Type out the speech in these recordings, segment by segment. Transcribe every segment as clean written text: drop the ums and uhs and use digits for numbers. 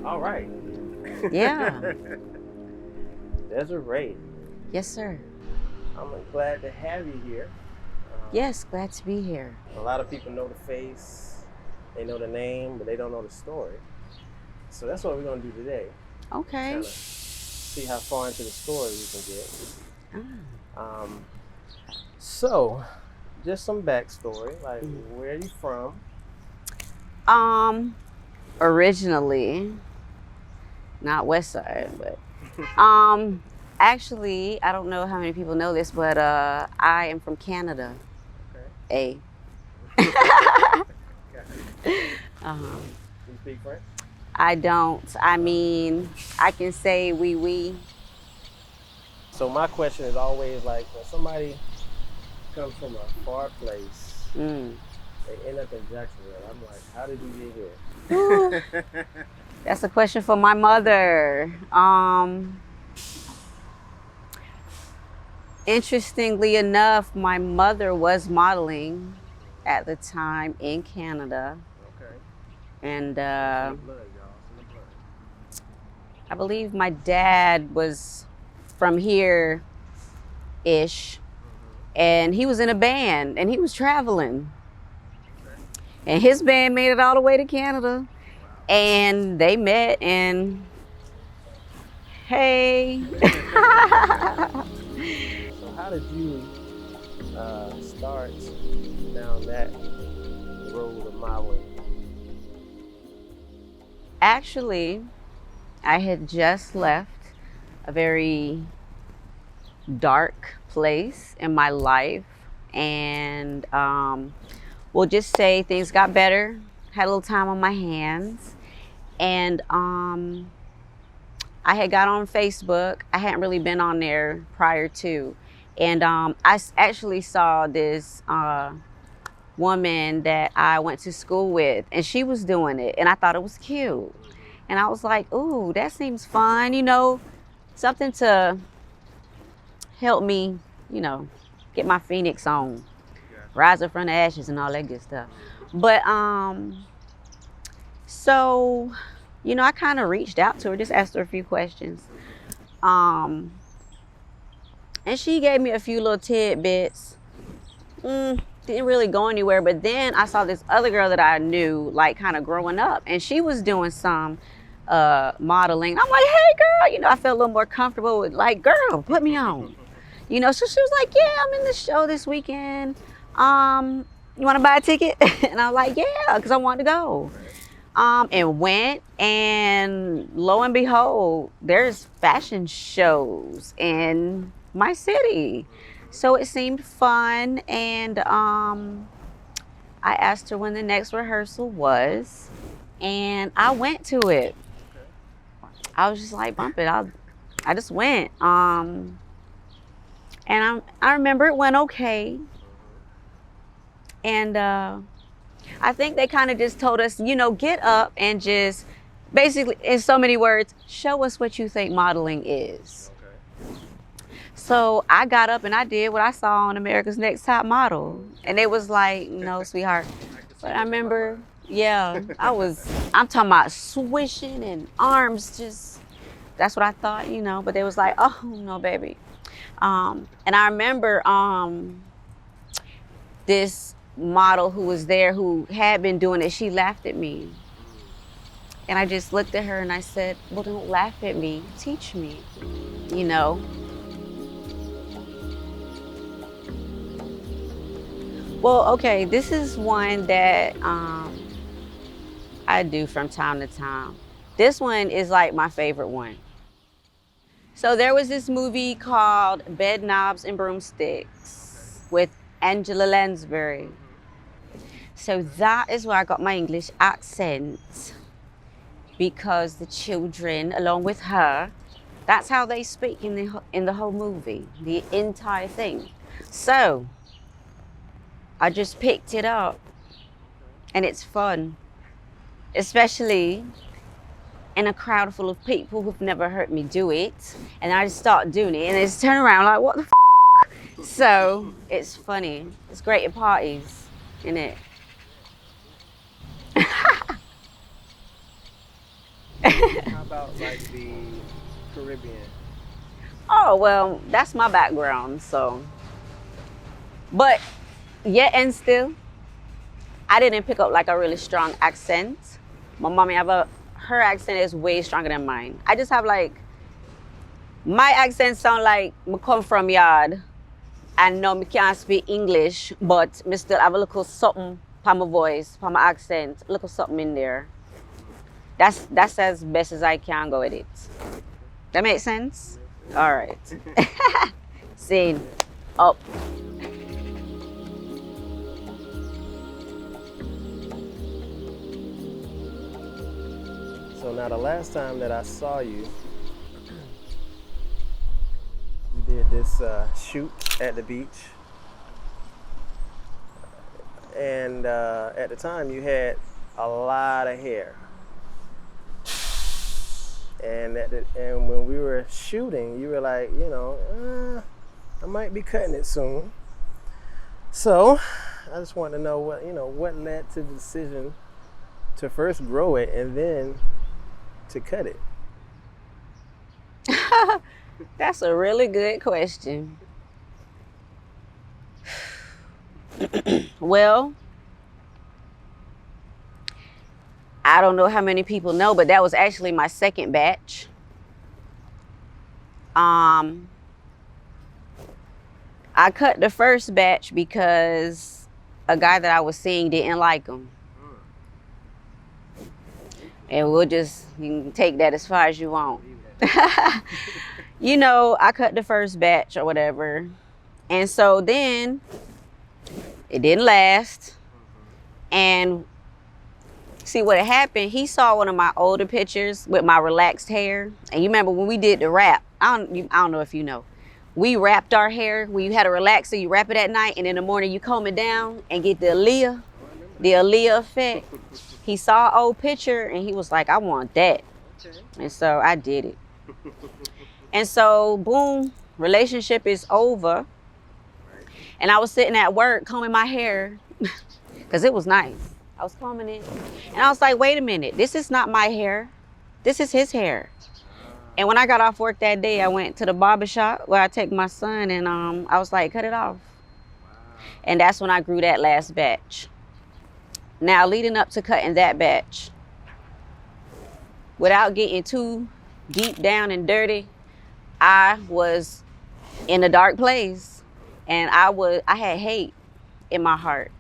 All right. Yeah. Desyray, Yes, sir. I'm glad to have you here. Yes, glad to be here. A lot of people know the face, they know the name, but they don't know the story. So that's what we're gonna do today. Okay. Kind of see how far into the story we can get. Um, so, just some backstory. Like, where are you from? Originally, not West Side, but actually, I don't know how many people know this, but I am from Canada. Okay. Uh-huh. You speak French? I don't. I mean, I can say oui oui. So my question is always like, when somebody comes from a far place, they end up in Jacksonville. I'm like, how did you get here? That's a question for my mother. Interestingly enough, my mother was modeling at the time in Canada. Okay. And It's in the blood, y'all. It's in the blood. I believe my dad was from here-ish. And he was in a band and he was traveling. Okay. And his band made it all the way to Canada. And they met and hey. So how did you start down that road of modeling? Actually, I had just left a very dark place in my life, and we'll just say things got better. Had a little time on my hands, and I had got on Facebook. I hadn't really been on there prior to, and I actually saw this woman that I went to school with, and she was doing it, and I thought it was cute. And I was like, ooh, that seems fun, you know, something to help me, you know, get my phoenix on, rise up from the ashes and all that good stuff. But so, you know, I kind of reached out to her, just asked her a few questions. And she gave me a few little tidbits. Didn't really go anywhere, but then I saw this other girl that I knew, like, kind of growing up, and she was doing some modeling. I'm like, hey girl, you know, I felt a little more comfortable with, like, girl, put me on, you know. So she was like, yeah, I'm in the show this weekend, you want to buy a ticket? And I was like, yeah, because I wanted to go. And went, and lo and behold, there's fashion shows in my city. So it seemed fun, and I asked her when the next rehearsal was, and I went to it. I was just like, bump it. I just went. And I remember it went okay. And I think they kind of just told us, you know, get up and just basically, in so many words, show us what you think modeling is. So I got up and I did what I saw on America's Next Top Model. And it was like, no, sweetheart. But I remember, yeah, I'm talking about swishing and arms just, that's what I thought, you know. But they was like, oh, no, baby. And I remember this model who was there who had been doing it, she laughed at me. And I just looked at her and I said, well, don't laugh at me, teach me, you know. Well, okay, this is one that I do from time to time. This one is like my favorite one. So there was this movie called Bed Knobs and Broomsticks with Angela Lansbury. So that is where I got my English accent, because the children, along with her, that's how they speak in the whole movie, the entire thing. So I just picked it up, and it's fun, especially in a crowd full of people who've never heard me do it. And I just start doing it, and they just turn around like, what the f***? So it's funny. It's great at parties, isn't it? How about like the Caribbean? Oh, well, that's my background, so. But yet and still, I didn't pick up like a really strong accent. My mommy her accent is way stronger than mine. I just have like, my accent sound like me come from yard and no, me can't speak English, but me still have a little something for my voice, for my accent, a little something in there. That's as best as I can go with it. That makes sense? All right. Scene up. So now the last time that I saw you, you did this shoot at the beach. And at the time you had a lot of hair. And when we were shooting, you were like, I might be cutting it soon. So I just want to know what led to the decision to first grow it and then to cut it. That's a really good question. Well, I don't know how many people know, but that was actually my second batch. I cut the first batch because a guy that I was seeing didn't like him. And you can take that as far as you want. I cut the first batch or whatever. And so then it didn't last. And see what had happened, he saw one of my older pictures with my relaxed hair. And you remember when we did the wrap, I don't know if you know. We wrapped our hair. When you had a relaxer, you wrap it at night, and in the morning you comb it down and get the Aaliyah effect. He saw an old picture and he was like, I want that. Okay. And so I did it. And so, boom, relationship is over. And I was sitting at work combing my hair because it was nice. I was combing it. And I was like, wait a minute, this is not my hair. This is his hair. And when I got off work that day, I went to the barbershop where I take my son, and I was like, cut it off. And that's when I grew that last batch. Now, leading up to cutting that batch, without getting too deep down and dirty, I was in a dark place, and I had hate in my heart,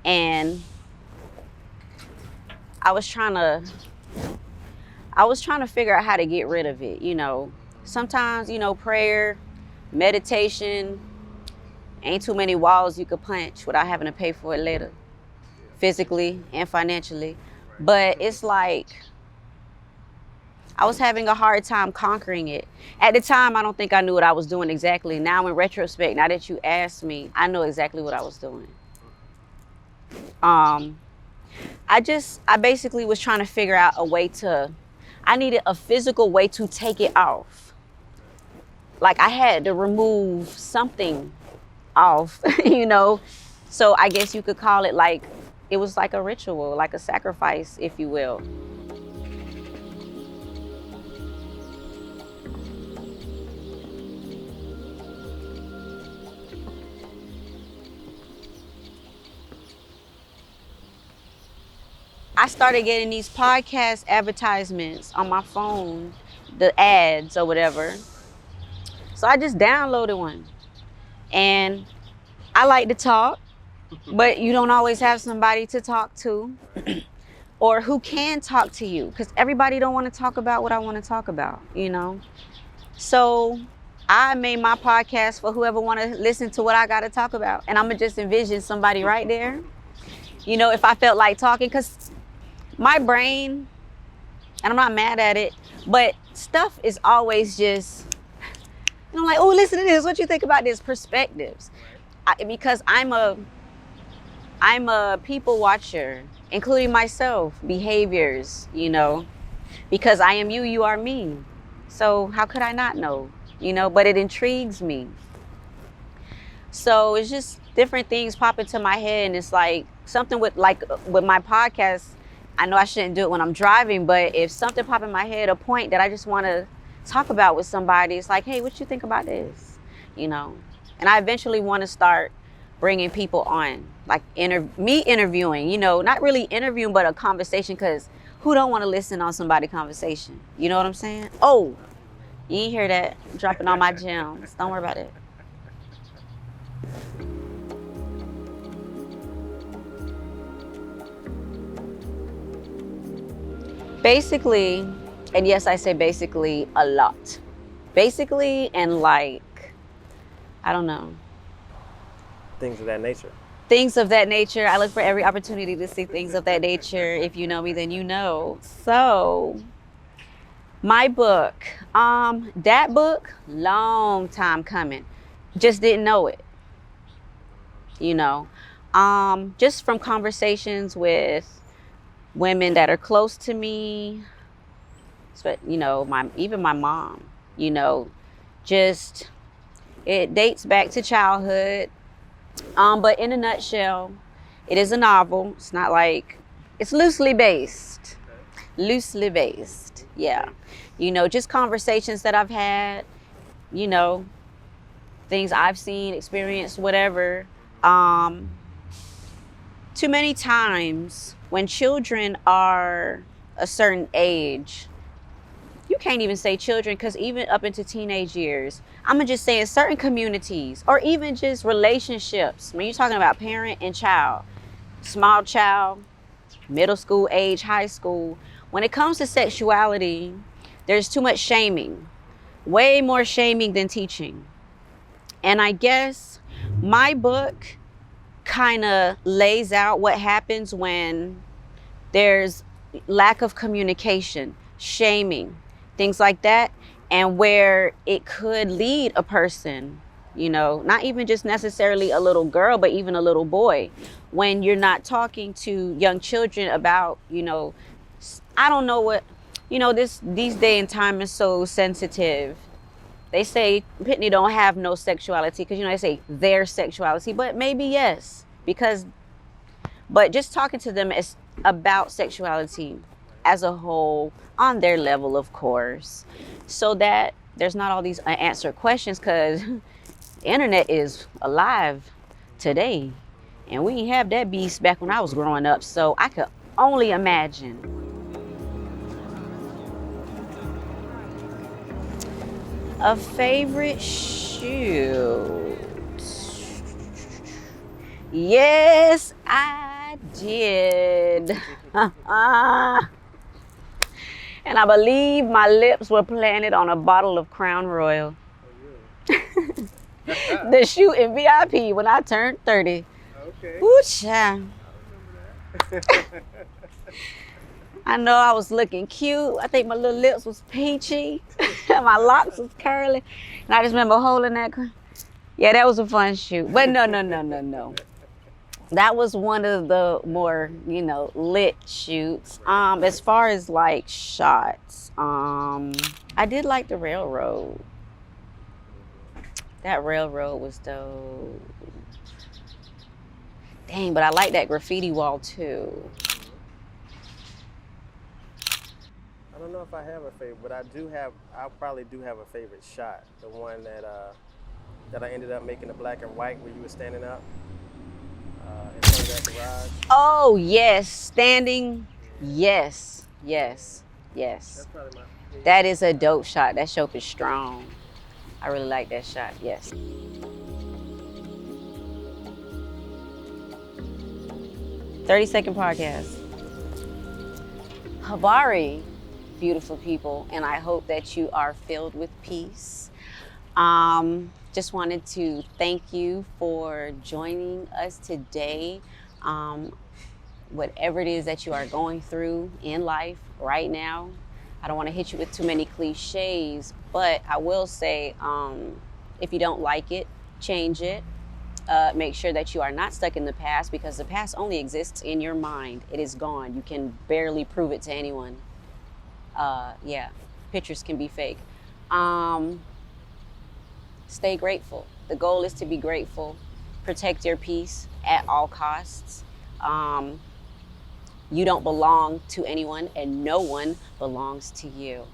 and I was trying to figure out how to get rid of it. Sometimes, prayer, meditation, ain't too many walls you could punch without having to pay for it later, physically and financially. But it's like, I was having a hard time conquering it. At the time, I don't think I knew what I was doing exactly. Now, in retrospect, now that you asked me, I know exactly what I was doing. I basically was trying to figure out I needed a physical way to take it off. Like, I had to remove something off, So I guess you could call it like, it was like a ritual, like a sacrifice, if you will. I started getting these podcast advertisements on my phone, the ads or whatever. So I just downloaded one. And I like to talk, but you don't always have somebody to talk to or who can talk to you, because everybody don't want to talk about what I want to talk about, So I made my podcast for whoever want to listen to what I got to talk about. And I'm going to just envision somebody right there, if I felt like talking, because my brain, and I'm not mad at it, but stuff is always just, like, oh, listen to this. What you think about this? Perspectives. Because I'm a people watcher, including myself, behaviors, because I am you, you are me. So how could I not know, but it intrigues me. So it's just different things pop into my head, and it's like something with my podcast, I know I shouldn't do it when I'm driving, but if something pop in my head, a point that I just want to talk about with somebody, it's like, hey, what you think about this? You know, and I eventually want to start bringing people on, like me interviewing, you know, not really interviewing, but a conversation, because who don't want to listen on somebody's conversation? You know what I'm saying? Oh, you ain't hear that? I'm dropping all my gems. Don't worry about it. Basically, and yes, I say basically a lot. Basically, and like, I don't know. Things of that nature. Things of that nature. I look for every opportunity to see things of that nature. If you know me, then you know. So, my book, that book, long time coming. Just didn't know it. You know, just from conversations with women that are close to me, you know, even my mom, you know, just it dates back to childhood. But in a nutshell, it is a novel. It's not like, it's loosely based. Loosely based, yeah. You know, just conversations that I've had, you know, things I've seen, experienced, whatever. Too many times when children are a certain age, you can't even say children, because even up into teenage years, I'm gonna just say in certain communities, or even just relationships, when you're talking about parent and child, small child, middle school age, high school, when it comes to sexuality, there's too much shaming, way more shaming than teaching. And I guess my book kind of lays out what happens when there's lack of communication, shaming, things like that, and where it could lead a person, you know, not even just necessarily a little girl, but even a little boy, when you're not talking to young children about, you know, I don't know what, you know, these day and time is so sensitive. They say Pitney don't have no sexuality, because, you know, they say their sexuality, but maybe yes, but just talking to them about sexuality as a whole, on their level, of course, so that there's not all these unanswered questions, because the internet is alive today, and we didn't have that beast back when I was growing up, so I could only imagine. A favorite shoot? Yes, I did. And I believe my lips were planted on a bottle of Crown Royal. The shoot in VIP when I turned 30. Okay. Ooh, child. I know I was looking cute. I think my little lips was peachy. My locks was curly. And I just remember holding that. Yeah, that was a fun shoot. But no. That was one of the more, you know, lit shoots. As far as like shots, I did like the railroad. That railroad was dope. Dang, but I like that graffiti wall too. I don't know if I have a favorite, but I probably do have a favorite shot. The one that I ended up making the black and white where you were standing up in front of that garage. Oh yes, standing. Yes. That's probably my favorite. That is a dope shot. That show is strong. I really like that shot. Yes. 30-second podcast. Habari, beautiful people, and I hope that you are filled with peace. Just wanted to thank you for joining us today. Whatever it is that you are going through in life right now, I don't want to hit you with too many cliches, but I will say, if you don't like it, change it. Make sure that you are not stuck in the past, because the past only exists in your mind. It is gone. You can barely prove it to anyone. Yeah, pictures can be fake. Stay grateful. The goal is to be grateful. Protect your peace at all costs. You don't belong to anyone, and no one belongs to you.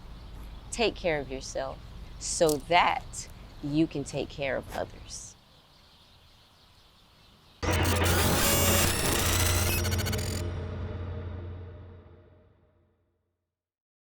Take care of yourself so that you can take care of others.